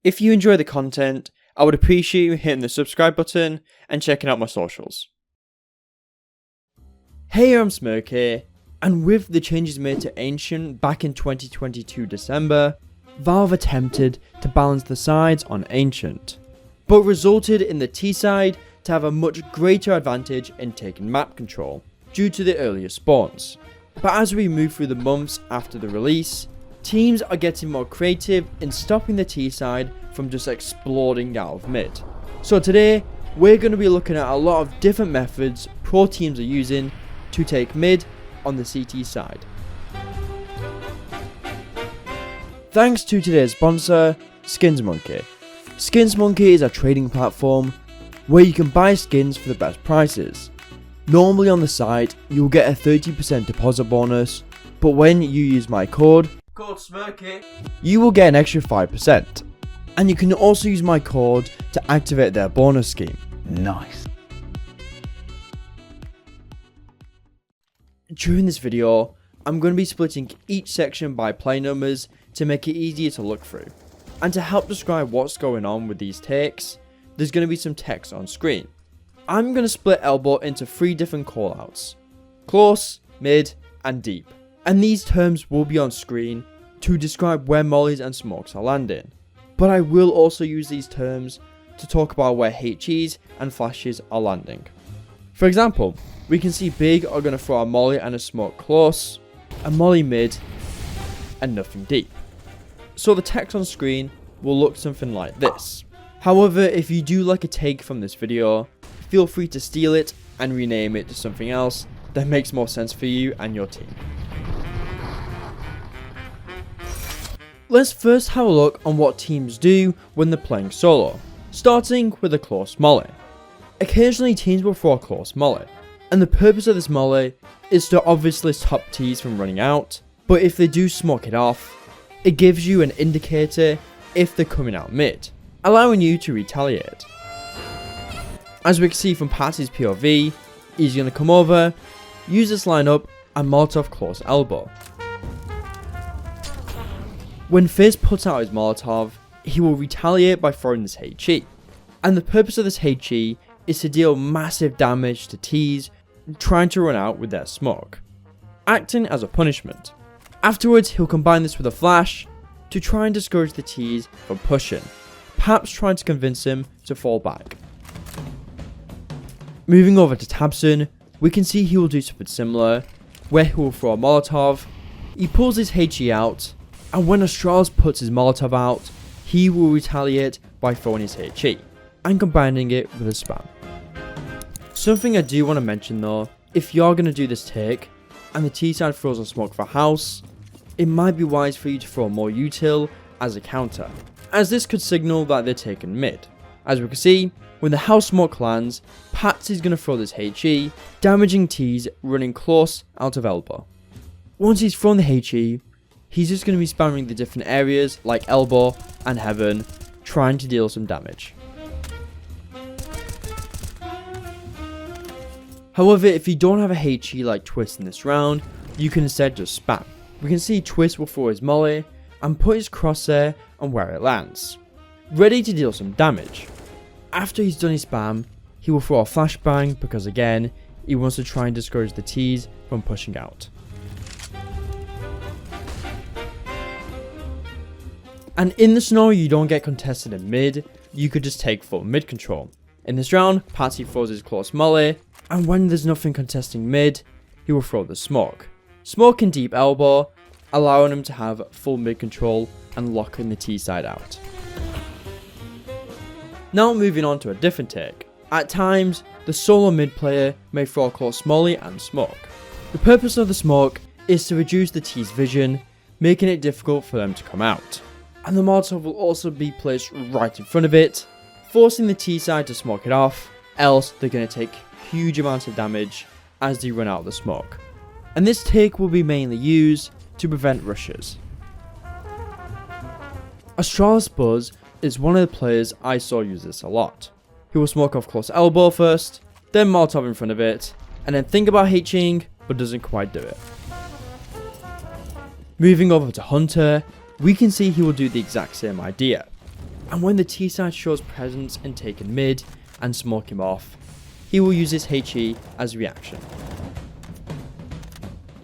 If you enjoy the content, I would appreciate you hitting the subscribe button and checking out my socials. Hey, I'm Smirk here, and with the changes made to Ancient back in 2022 December, Valve attempted to balance the sides on Ancient, but resulted in the T side to have a much greater advantage in taking map control, due to the earlier spawns. But as we move through the months after the release, teams are getting more creative in stopping the T side from just exploding out of mid. So today, we're going to be looking at a lot of different methods pro teams are using to take mid on the CT side. Thanks to today's sponsor, SkinsMonkey. SkinsMonkey is a trading platform where you can buy skins for the best prices. Normally on the site, you'll get a 30% deposit bonus, but when you use my code SMIRKY, you will get an extra 5%. And you can also use my code to activate their bonus scheme. Nice. During this video, I'm going to be splitting each section by play numbers to make it easier to look through. And to help describe what's going on with these takes, there's going to be some text on screen. I'm going to split elbow into 3 different callouts: close, mid, and deep. And these terms will be on screen to describe where mollies and smokes are landing. But I will also use these terms to talk about where HEs and flashes are landing. For example, we can see Big are going to throw a molly and a smoke close, a molly mid, and nothing deep. So the text on screen will look something like this. However, if you do like a take from this video, feel free to steal it and rename it to something else that makes more sense for you and your team. Let's first have a look on what teams do when they're playing solo, starting with a close molly. Occasionally teams will throw a close molly, and the purpose of this molly is to obviously stop tees from running out, but if they do smoke it off, it gives you an indicator if they're coming out mid, allowing you to retaliate. As we can see from Patsy's POV, he's going to come over, use this lineup, and Molotov close elbow. When Fizz puts out his Molotov, he will retaliate by throwing this HE, and the purpose of this HE is to deal massive damage to tees trying to run out with their smoke, acting as a punishment. Afterwards, he'll combine this with a flash to try and discourage the tees from pushing, perhaps trying to convince him to fall back. Moving over to tabseN, we can see he will do something similar, where he will throw a Molotov, he pulls his HE out, and when Astralis puts his Molotov out, he will retaliate by throwing his HE, and combining it with a spam. Something I do want to mention though, if you're going to do this take, and the T side throws a smoke for house, it might be wise for you to throw more util as a counter, as this could signal that they're taking mid. As we can see, when the house smoke lands, Patsy's going to throw this HE, damaging tees running close out of elbow. Once he's thrown the HE, he's just going to be spamming the different areas like elbow and heaven, trying to deal some damage. However, if you don't have a HE like Twist in this round, you can instead just spam. We can see Twist will throw his molly and put his crosshair on where it lands, ready to deal some damage. After he's done his spam, he will throw a flashbang because again, he wants to try and discourage the tees from pushing out. And in the scenario you don't get contested in mid, you could just take full mid control. In this round, Patsy throws his close molly, and when there's nothing contesting mid, he will throw the smoke. Smoke and deep elbow, allowing him to have full mid control and locking the T side out. Now moving on to a different take. At times, the solo mid player may throw a close molly and smoke. The purpose of the smoke is to reduce the T's vision, making it difficult for them to come out. And the Molotov will also be placed right in front of it, forcing the T side to smoke it off, else they're going to take huge amounts of damage as they run out of the smoke. And this take will be mainly used to prevent rushes. Astralis Buzz is one of the players I saw use this a lot. He will smoke off close elbow first, then Molotov in front of it, and then think about HEing, but doesn't quite do it. Moving over to Hunter, we can see he will do the exact same idea. And when the T side shows presence and taking mid and smoke him off, he will use his HE as a reaction.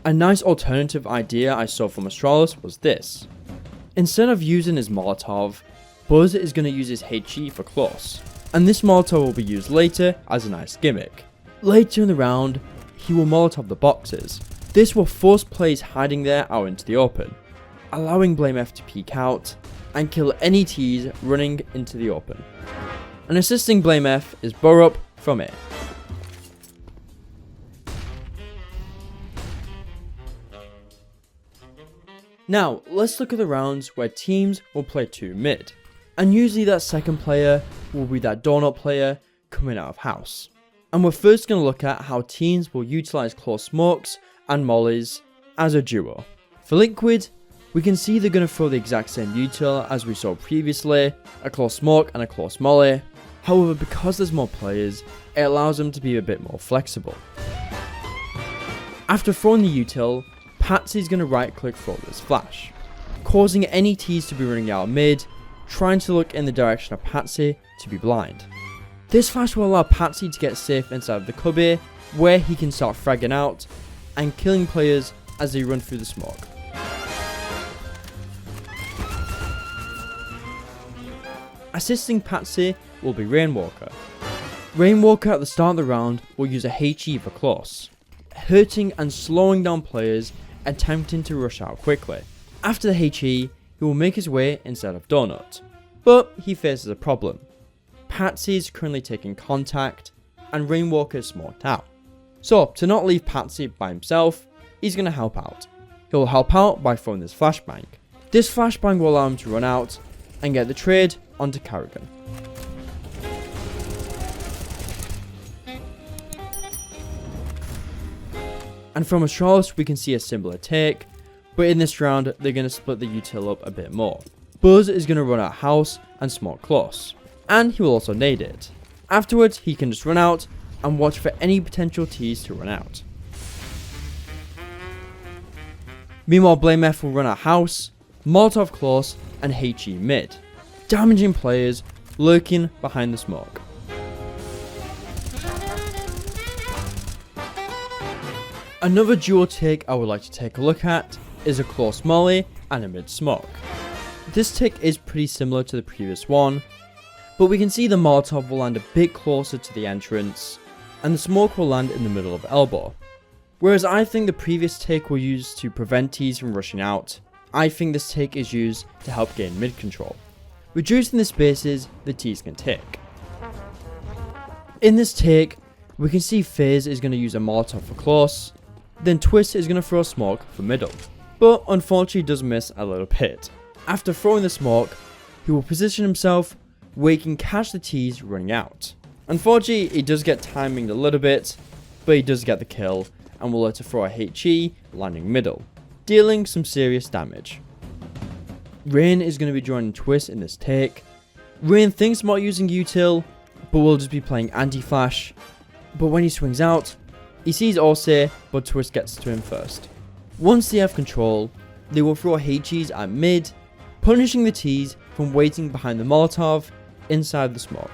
A nice alternative idea I saw from Astralis was this. Instead of using his Molotov, Buzz is going to use his HE for close, and this Molotov will be used later as a nice gimmick. Later in the round, he will Molotov the boxes. This will force players hiding there out into the open, allowing BlameF to peek out and kill any Ts running into the open. And assisting BlameF is Borup from A. Now, let's look at the rounds where teams will play 2 mid, and usually that second player will be that donut player coming out of house. And we're first going to look at how teams will utilize close smokes and mollies as a duo. For Liquid, we can see they're going to throw the exact same util as we saw previously, a close smoke and a close molly. However, because there's more players, it allows them to be a bit more flexible. After throwing the util, Patsy's going to right click throw this flash, causing any Ts to be running out mid, trying to look in the direction of Patsy to be blind. This flash will allow Patsy to get safe inside of the cubby, where he can start fragging out and killing players as they run through the smoke. Assisting Patsy will be Rainwalker. Rainwalker at the start of the round will use a HE for close, hurting and slowing down players attempting to rush out quickly. After the HE, he will make his way inside of Donut, but he faces a problem. Patsy is currently taking contact and Rainwalker is smoked out. So to not leave Patsy by himself, he's going to help out. He'll help out by throwing this flashbang. This flashbang will allow him to run out and get the trade onto Karrigan. And from Astralis we can see a similar take, but in this round they're going to split the util up a bit more. Buzz is going to run out house and smoke close, and he will also nade it. Afterwards he can just run out and watch for any potential Ts to run out. Meanwhile BlameF will run out house, Molotov close and HE mid, damaging players lurking behind the smoke. Another duo take I would like to take a look at is a close molly and a mid smoke. This take is pretty similar to the previous one, but we can see the Molotov will land a bit closer to the entrance and the smoke will land in the middle of elbow. Whereas I think the previous take was used to prevent Ts from rushing out, I think this take is used to help gain mid control, reducing the spaces the Ts can take. In this take, we can see FaZe is going to use a Molotov for close, then Twist is going to throw smoke for middle, but unfortunately does miss a little bit. After throwing the smoke, he will position himself where he can catch the Ts running out. Unfortunately, he does get timing a little bit, but he does get the kill and will let her throw a HE landing middle, dealing some serious damage. Rain is going to be joining Twist in this take. Rain thinks about using util, but will just be playing anti-flash, but when he swings out, he sees Orsay, but Twist gets to him first. Once they have control, they will throw HEs at mid, punishing the Ts from waiting behind the Molotov inside the smoke.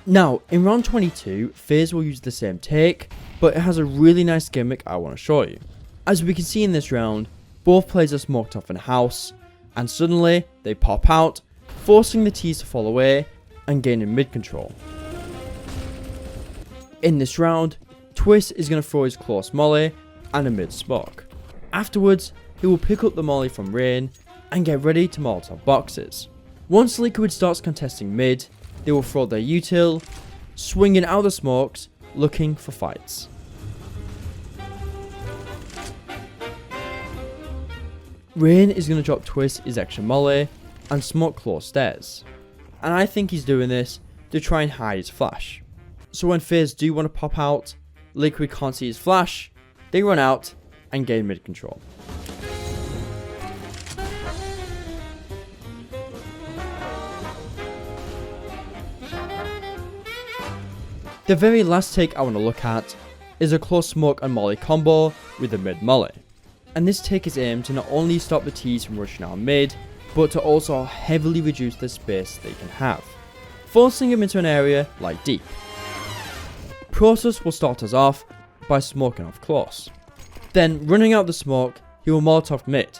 Now, in round 22, FaZe will use the same take, but it has a really nice gimmick I want to show you. As we can see in this round, both players are smoked off in house, and suddenly they pop out, forcing the Ts to fall away and gaining mid control. In this round, Twist is going to throw his close molly and a mid smoke. Afterwards, he will pick up the molly from Rain and get ready to Molotov boxes. Once Liquid starts contesting mid, they will throw their util, swinging out the smokes, looking for fights. Rain is going to drop Twist his extra molly and smoke close stairs, and I think he's doing this to try and hide his flash. So when FaZe do want to pop out, Liquid can't see his flash, they run out and gain mid control. The very last take I want to look at is a close smoke and molly combo with a mid molly. And this take is aimed to not only stop the Ts from rushing out mid, but to also heavily reduce the space they can have, forcing him into an area like deep. Protoss will start us off by smoking off close. Then, running out the smoke, he will Molotov mid.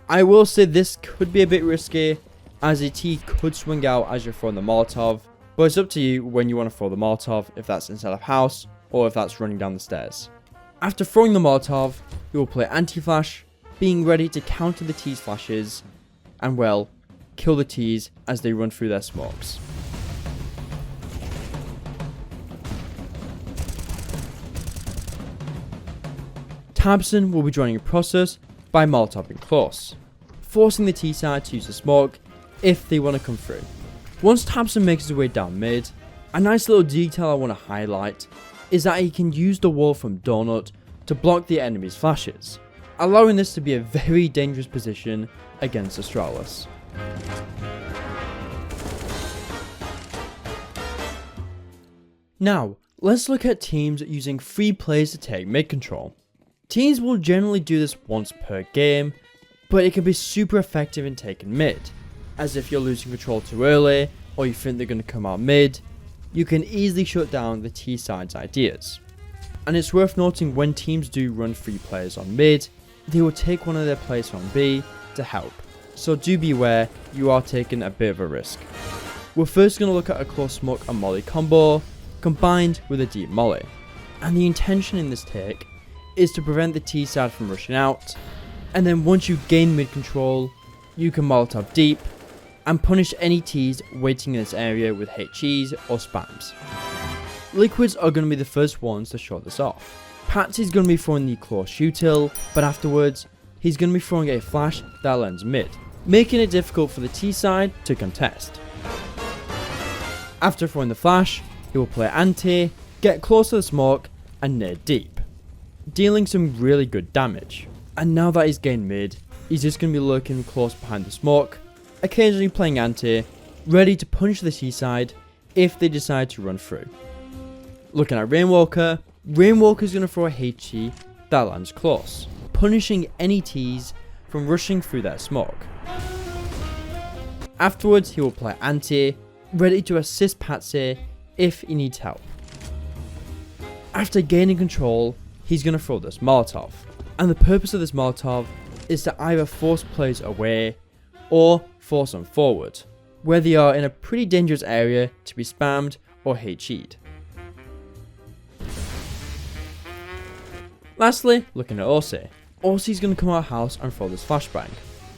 I will say this could be a bit risky, as a T could swing out as you're throwing the Molotov, but it's up to you when you want to throw the Molotov, if that's inside of house, or if that's running down the stairs. After throwing the Molotov, he will play anti-flash, being ready to counter the T's flashes, and well, kill the T's as they run through their smokes. tabseN will be joining Protoss by Molotoving close, forcing the T side to use the smoke if they want to come through. Once tabseN makes his way down mid, a nice little detail I want to highlight is that he can use the wall from Donut to block the enemy's flashes, allowing this to be a very dangerous position against Astralis. Now, let's look at teams using 3 players to take mid control. Teams will generally do this once per game, but it can be super effective in taking mid, as if you're losing control too early, or you think they're going to come out mid, you can easily shut down the T side's ideas. And it's worth noting when teams do run 3 players on mid, they will take one of their players from B to help, so do beware, you are taking a bit of a risk. We're first going to look at a close smoke and molly combo, combined with a deep molly, and the intention in this take is to prevent the T side from rushing out, and then once you gain mid control, you can Molotov deep, and punish any Ts waiting in this area with HEs or spams. Liquids are going to be the first ones to show this off. Pats is going to be throwing the close util, but afterwards, he's going to be throwing a flash that lands mid, making it difficult for the T side to contest. After throwing the flash, he will play anti, get close to the smoke, and nade deep, dealing some really good damage. And now that he's gained mid, he's just going to be lurking close behind the smoke, occasionally playing anti, ready to punish the T side if they decide to run through. Looking at Rainwalker, Rainwalker's going to throw a HE that lands close, punishing any Ts from rushing through their smoke. Afterwards, he will play anti, ready to assist Patsy if he needs help. After gaining control, he's going to throw this Molotov, and the purpose of this Molotov is to either force players away or force them forward, where they are in a pretty dangerous area to be spammed or HE'd. Lastly, looking at Orsi. Orsi's going to come out of house and throw this flashbang.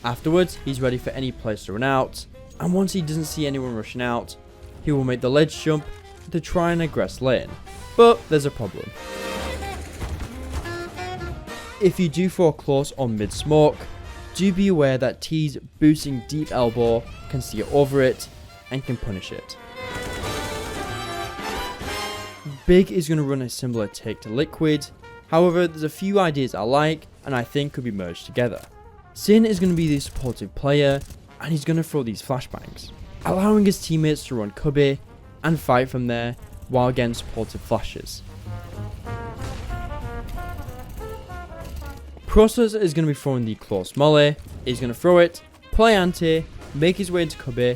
Afterwards, he's ready for any players to run out, and once he doesn't see anyone rushing out, he will make the ledge jump to try and aggress lane. But there's a problem. If you do throw close or mid smoke, do be aware that T's boosting deep elbow can see over it and can punish it. Big is going to run a similar take to Liquid, however there's a few ideas I like and I think could be merged together. Sin is going to be the supportive player and he's going to throw these flashbangs, allowing his teammates to run cubby and fight from there while getting supportive flashes. Protoss is going to be throwing the close molly, he's going to throw it, play anti, make his way into cubby,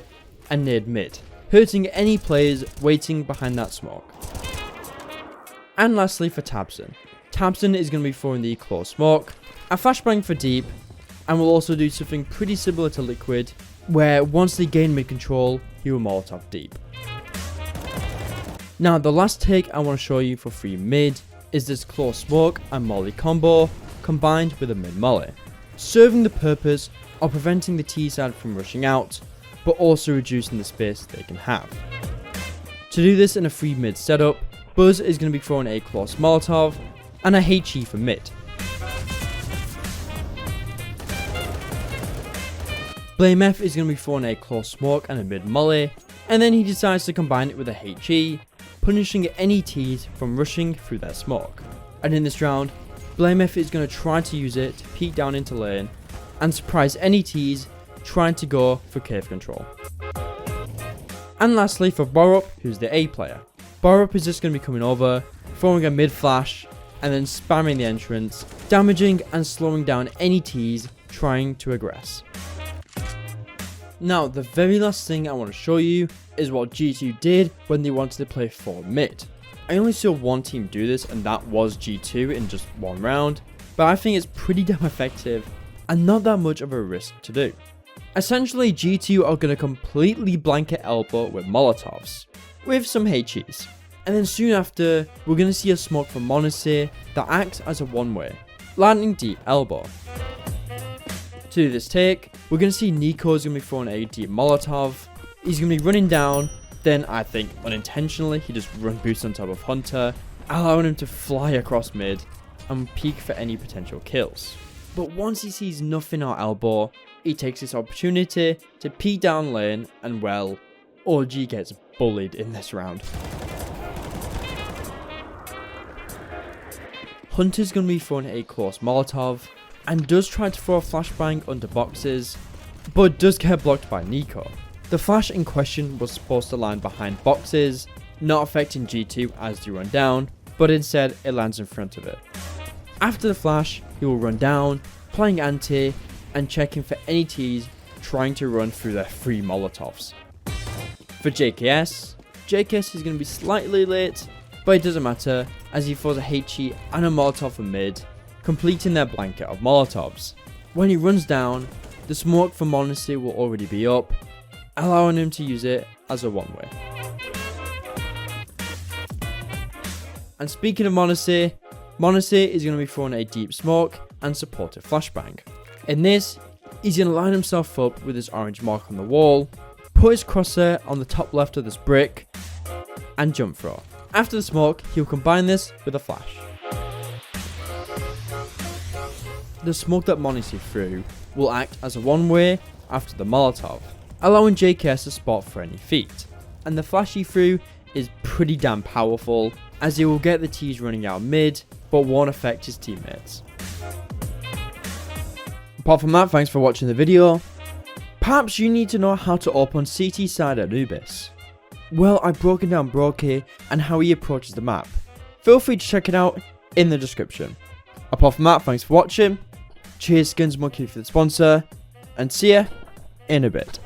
and nade mid, hurting any players waiting behind that smoke. And lastly for tabseN. tabseN is going to be throwing the close smoke, a flashbang for deep, and will also do something pretty similar to Liquid, where once they gain mid control, he will Molotov deep. Now the last take I want to show you for free mid is this close smoke and molly combo combined with a mid molly, serving the purpose of preventing the T side from rushing out, but also reducing the space they can have. To do this in a free mid setup, Buzz is going to be throwing a close Molotov and a HE for mid. BlameF is going to be throwing a close smoke and a mid molly, and then he decides to combine it with a HE, punishing any Ts from rushing through their smoke. And in this round, BlameF is going to try to use it to peek down into lane and surprise any Ts trying to go for cave control. And lastly for Borup, who's the A player. Borup is just going to be coming over, throwing a mid flash and then spamming the entrance, damaging and slowing down any Ts trying to aggress. Now, the very last thing I want to show you is what G2 did when they wanted to play 4 mid. I only saw one team do this, and that was G2 in just one round, but I think it's pretty damn effective and not that much of a risk to do. Essentially, G2 are going to completely blanket Elbow with Molotovs, with some HEs. And then soon after, we're going to see a smoke from m0NESY that acts as a one-way, landing deep Elbow. To do this take, we're going to see NiKo is going to be throwing a deep Molotov. He's going to be running down, then I think unintentionally he just run boosts on top of Hunter, allowing him to fly across mid and peek for any potential kills. But once he sees nothing on Elbow, he takes this opportunity to peek down lane, and well, OG gets bullied in this round. Hunter's going to be throwing a close Molotov, and does try to throw a flashbang under boxes, but does get blocked by NiKo. The flash in question was supposed to land behind boxes, not affecting G2 as they run down, but instead it lands in front of it. After the flash, he will run down, playing anti, and checking for any Ts trying to run through their 3 Molotovs. For JKS is going to be slightly late, but it doesn't matter as he throws a HE and a Molotov for mid, completing their blanket of Molotovs. When he runs down, the smoke from m0NESY will already be up, allowing him to use it as a one-way. And speaking of m0NESY is going to be throwing a deep smoke and supportive flashbang. In this, he's going to line himself up with his orange mark on the wall, put his crosshair on the top left of this brick, and jump throw. After the smoke, he'll combine this with a flash. The smoke that m0NESY threw will act as a one-way after the Molotov, allowing JKS to spot for any feet. And the flash he threw is pretty damn powerful, as he will get the Ts running out mid, but won't affect his teammates. Apart from that, thanks for watching the video. Perhaps you need to know how to open CT side Anubis. Well, I've broken down Brockie and how he approaches the map. Feel free to check it out in the description. Apart from that, thanks for watching. Cheers SkinsMonkey for the sponsor, and see ya in a bit.